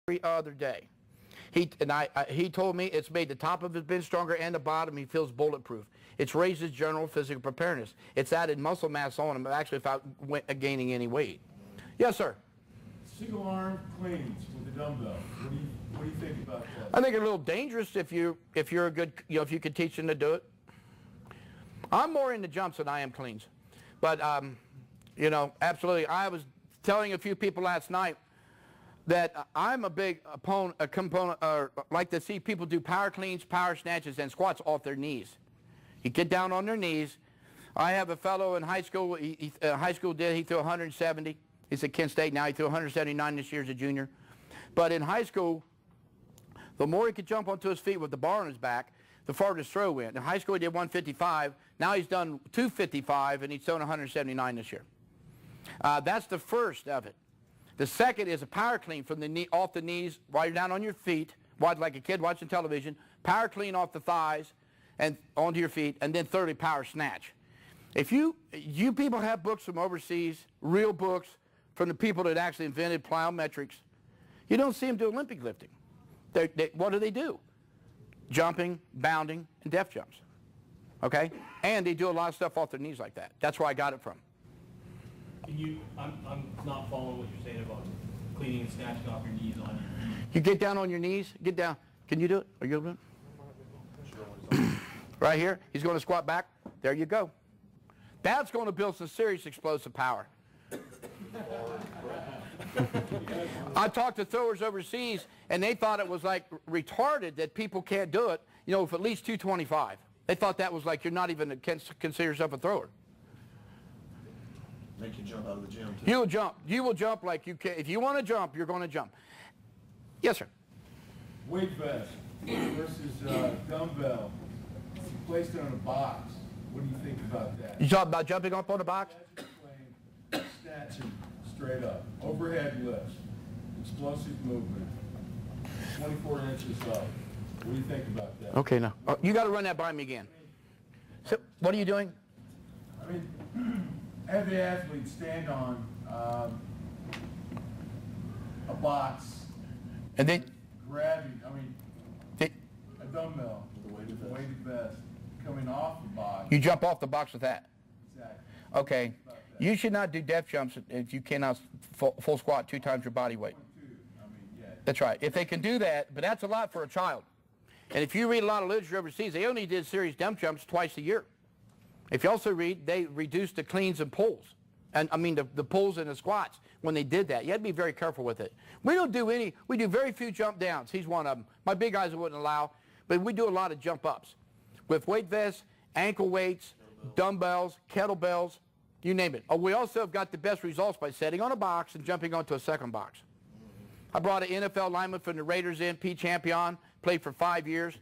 every other day. He told me it's made the top of his bench stronger and the bottom. He feels bulletproof. It's raised his general physical preparedness. It's added muscle mass on him, actually, without gaining any weight. Yes, sir. Single arm cleans with a dumbbell. What do you think about that? I think it's a little dangerous if you're a good, if you could teach them to do it. I'm more into jumps than I am cleans, but absolutely. I was telling a few people last night that I'm a big component, like to see people do power cleans, power snatches, and squats off their knees. You get down on their knees. I have a fellow in high school. He threw 170. He's at Kent State now. He threw 179 this year as a junior. But in high school, the more he could jump onto his feet with the bar on his back, the farther his throw went. In high school, he did 155. Now he's done 255, and he's thrown 179 this year. That's the first of it. The second is a power clean from the knee, off the knees, while you're down on your feet, like a kid watching television. Power clean off the thighs and onto your feet, and then thirdly, power snatch. If you people have books from overseas, real books from the people that actually invented plyometrics, you don't see them do Olympic lifting. What do? Jumping, bounding, and depth jumps. Okay? And they do a lot of stuff off their knees like that. That's where I got it from. I'm not following what you're saying about cleaning and snatching off your knees on your feet. You get down on your knees. Get down. Can you do it? Are you able to do it? Right here. He's going to squat back. There you go. That's going to build some serious explosive power. I talked to throwers overseas, and they thought it was like retarded that people can't do it, with at least 225. They thought that was like you're not even consider yourself a thrower. Make you jump out of the gym, too. You'll jump. You will jump like you can. If you want to jump, you're going to jump. Yes, sir. Weight vest versus dumbbell. You placed it on a box. What do you think about that? You talk about jumping up on the box? Snatching straight up. Overhead lifts. Explosive movement. 24 inches up. What do you think about that? Okay, now. You got to run that by me again. So, what are you doing? I mean, have the athlete stand on a box And then grabbing, a dumbbell, the weighted vest, coming off the box. you jump off the box with that. Exactly. Okay. You should not do depth jumps if you cannot full squat 2 times your body weight. That's right. If they can do that, but that's a lot for a child. And if you read a lot of literature overseas, they only did serious depth jumps twice a year. If you also read, they reduced the cleans and pulls. And the pulls and the squats when they did that. You had to be very careful with it. We do very few jump downs. He's one of them. My big guys wouldn't allow, but we do a lot of jump ups. With weight vests, ankle weights, dumbbells, kettlebells, you name it. We also have got the best results by sitting on a box and jumping onto a second box. I brought an NFL lineman from the Raiders in, Pete Champion, played for 5 years.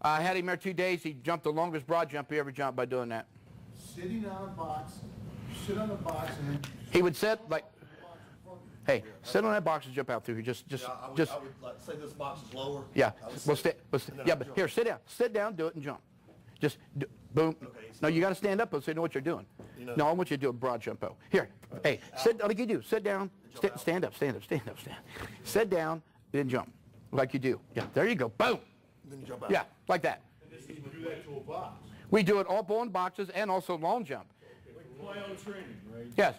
I had him there 2 days. He jumped the longest broad jump he ever jumped by doing that. Sitting on a box, sit on the box, and then... He would sit like, hey, sit on that box and jump out through here. I would like, say this box is lower. Yeah, but here, sit down, do it and jump. Just boom. Okay, No, you got to stand up so you know what you're doing. No, I want you to do a broad jump out. Here, hey, sit like you do. Sit down, stand up. Sit down, then jump like you do. Yeah, there you go. Boom. Then you jump out. Yeah, like that. And this is do that to a box. We do it all on boxes and also long jump. Like plyo training, right? Yes.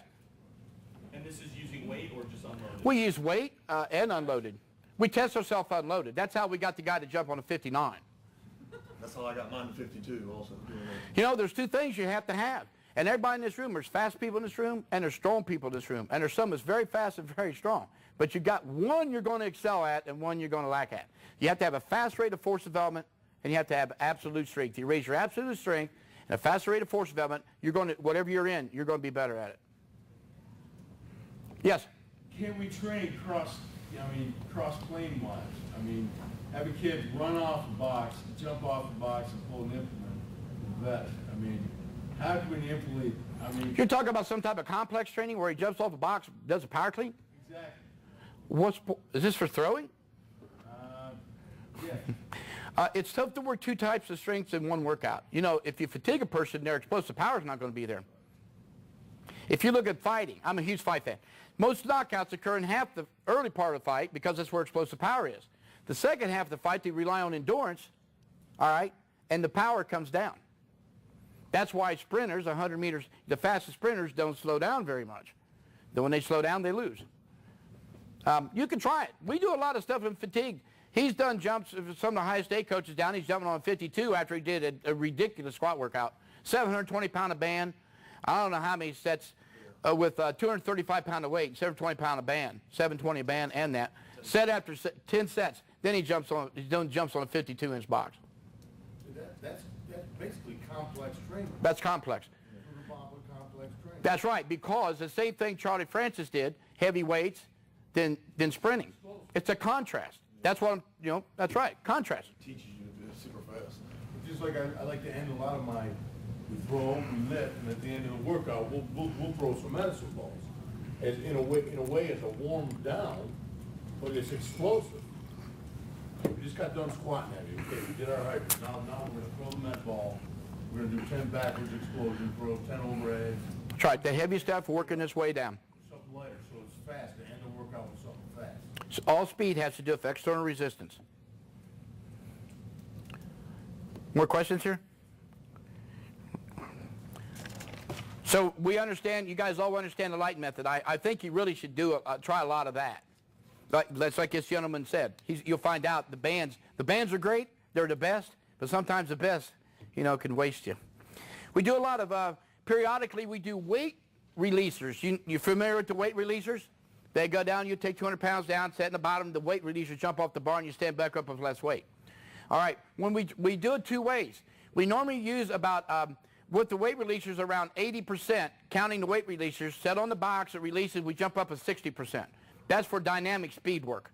And this is using weight or just unloaded? We use weight and unloaded. We test ourselves unloaded. That's how we got the guy to jump on a 59. That's how I got mine to 52 also. There's 2 things you have to have. And everybody in this room, there's fast people in this room, and there's strong people in this room. And there's some that's very fast and very strong. But you got one you're going to excel at and one you're going to lack at. You have to have a fast rate of force development, and you have to have absolute strength. You raise your absolute strength and a faster rate of force development, whatever you're in, you're going to be better at it. Yes? Can we train cross plane wise? Have a kid run off a box, jump off the box, and pull an implement with a vest. How can we implement? You're talking about some type of complex training where he jumps off the box, does a power clean? Exactly. Is this for throwing? Yeah. It's tough to work 2 types of strengths in one workout. If you fatigue a person, their explosive power is not going to be there. If you look at fighting, I'm a huge fight fan. Most knockouts occur in half the early part of the fight because that's where explosive power is. The second half of the fight, they rely on endurance, all right, and the power comes down. That's why sprinters, 100 meters, the fastest sprinters don't slow down very much. Then when they slow down, they lose. You can try it. We do a lot of stuff in fatigue. He's done jumps, some of the highest A coaches down, he's jumping on 52 after he did a ridiculous squat workout. 720-pound of band. I don't know how many sets with 235-pound of weight, 720-pound of band, 720 a band and that. Set after 10 sets, then he's jumps on a 52-inch box. That's basically complex training. That's complex. Complex training. That's right, because the same thing Charlie Francis did, heavy weights, then sprinting. It's a contrast. That's what that's right, contrast. It teaches you to do it super fast. It's just like I like to end a lot of my, we throw, we lift, and at the end of the workout, we'll throw some medicine balls. As in a way, it's a warm down, but it's explosive. We just got done squatting heavy. Okay, we did our hybrids. Now we're gonna throw the med ball. We're gonna do 10 backwards explosion, throw 10 overheads. That's right, the heavy stuff working its way down. Something lighter, so it's fast. To end the workout with something fast. So all speed has to do with external resistance. More questions here? So we understand, you guys all understand the light method. I think you really should try a lot of that. Like this gentleman said. You'll find out the bands are great, they're the best, but sometimes the best, can waste you. We do a lot of, periodically we do weight releasers. You familiar with the weight releasers? They go down, you take 200 pounds down, set in the bottom, the weight releasers jump off the bar and you stand back up with less weight. All right, when we do it two ways. We normally use about, with the weight releasers around 80%, counting the weight releasers, set on the box, it releases, we jump up to 60%. That's for dynamic speed work,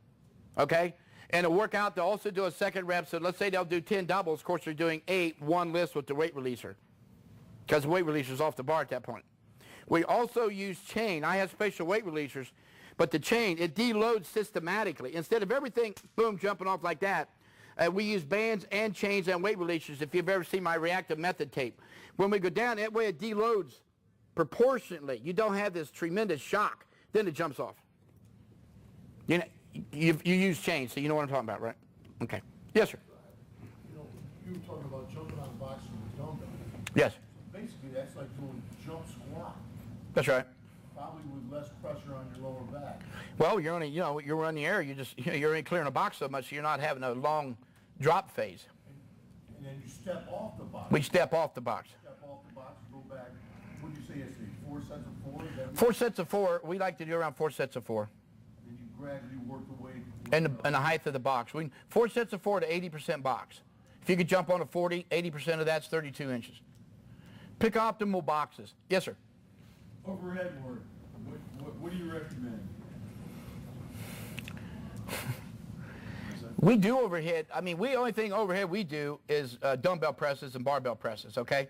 okay? And a workout, they'll also do a second rep, so let's say they'll do 10 doubles, of course they're doing 8, one list with the weight releaser, because the weight releaser's off the bar at that point. We also use chain. I have special weight releasers, but the chain, it deloads systematically. Instead of everything, boom, jumping off like that, we use bands and chains and weight releasers. If you've ever seen my reactive method tape. When we go down, that way it deloads proportionately. You don't have this tremendous shock. Then it jumps off. You use chains, so you know what I'm talking about, right? Okay. Yes, sir. You were talking about jumping on a box with a dumbbell. Yes. So basically, that's like doing jump squat, That's right. probably with less pressure on your lower back. Well, you're only, you're on the air. You're only clearing a box so much, so you're not having a long drop phase. And then you step off the box. We step off the box. Step off the box, go back. What did you say yesterday? 4 sets of 4? Is that 4 sets of 4. We like to do around 4 sets of 4. Then you gradually work the way. And the height of the box. 4 sets of 4 to 80% box. If you could jump on a 40, 80% of that's 32 inches. Pick optimal boxes. Yes, sir. Overhead work. What do you recommend? We do overhead. I mean, only thing overhead we do is dumbbell presses and barbell presses, okay?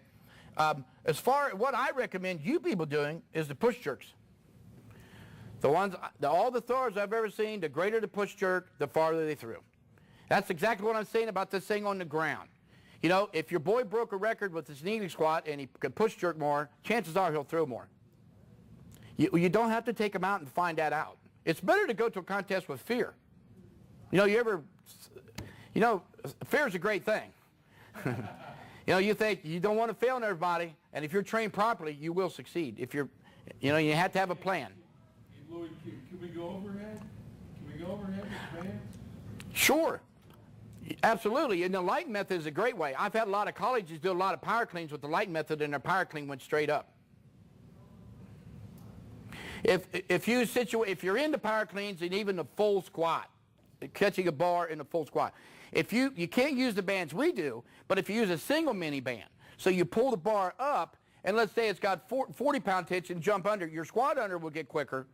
As far as what I recommend you people doing is the push jerks. All the throwers I've ever seen, the greater the push jerk, the farther they threw. That's exactly what I'm saying about this thing on the ground. If your boy broke a record with his kneeling squat and he could push jerk more, chances are he'll throw more. You don't have to take him out and find that out. It's better to go to a contest with fear. Fear is a great thing. You think you don't want to fail on everybody, and if you're trained properly, you will succeed. If you have to have a plan. Louie, can we go overhead? Can we go overhead with bands? Sure. Absolutely. And the light method is a great way. I've had a lot of colleges do a lot of power cleans with the light method, and their power clean went straight up. If you're into power cleans and even the full squat, catching a bar in a full squat, you can't use the bands we do, but if you use a single mini band, so you pull the bar up, and let's say it's got 40-pound tension, jump under, your squat under will get quicker,